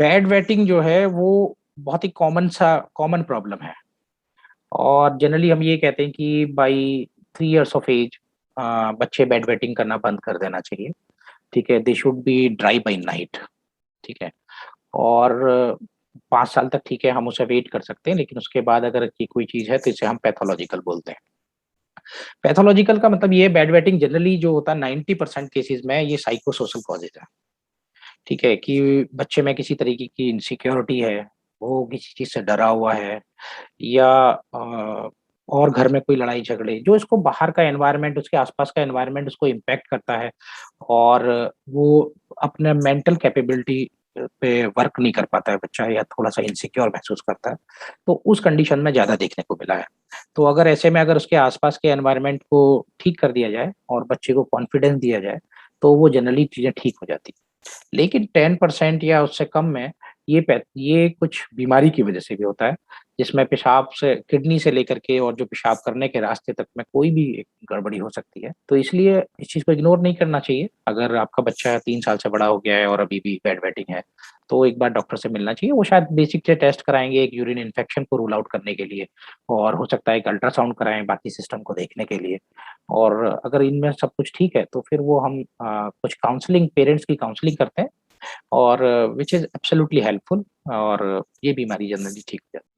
Bed wetting जो है वो बहुत ही कॉमन प्रॉब्लम है और जनरली हम ये कहते हैं कि बाई 3 इयर्स ऑफ एज बच्चे बेड वेटिंग करना बंद कर देना चाहिए, ठीक है? They should be dry by night, ठीक है? और 5 साल तक ठीक है, हम उसे वेट कर सकते हैं, लेकिन उसके बाद अगर ये कोई चीज़ है तो इसे हम पैथोलॉजिकल बोलते हैं। पैथोलॉजिकल का मतलब ये है बेड वेटिंग जनरली जो होता है 90% केसेज़ में ये साइकोसोशल कॉजेज़ है। ठीक है? कि बच्चे में किसी तरीके की इनसिक्योरिटी है, वो किसी चीज़ से डरा हुआ है या और घर में कोई लड़ाई-झगड़े जो इसको बाहर का एनवायरनमेंट, उसके आस-पास का एनवायरनमेंट उसको इम्पैक्ट करता है और वो अपने मेंटल कैपेबिलिटी पे वर्क नहीं कर पाता है बच्चा या थोड़ा-सा इनसिक्योर महसूस करता है, तो उस कंडीशन में ज़्यादा देखने को मिला है। तो अगर ऐसे में अगर उसके आस-पास के एनवायरनमेंट को ठीक कर दिया जाए और बच्चे को कॉन्फिडेंस दिया जाए, तो वो जनरली चीज़ें ठीक हो जाती हैं। लेकिन 10% या उससे कम में ये कुछ बीमारी की वजह से भी होता है, जिसमें पेशाब से किडनी से लेकर के और जो पेशाब करने के रास्ते तक में कोई भी एक गड़बड़ी हो सकती है। तो इसलिए इस चीज़ को इग्नोर नहीं करना चाहिए। अगर आपका बच्चा 3 साल से बड़ा हो गया है और अभी भी बेड वेटिंग है, तो एक बार डॉक्टर से मिलना चाहिए। वो शायद बेसिक से टेस्ट कराएँगे एक यूरिन इन्फेक्शन को रूल आउट करने के लिए और हो सकता है एक अल्ट्रासाउंड कराएँ बाकी सिस्टम को देखने के लिए। और अगर इनमें सब कुछ ठीक है, तो फिर वो हम कुछ काउंसलिंग पेरेंट्स की काउंसलिंग करते हैं और व्हिच इज़ एब्सोल्यूटली हेल्पफुल और ये बीमारी जनरली ठीक हो जाती है।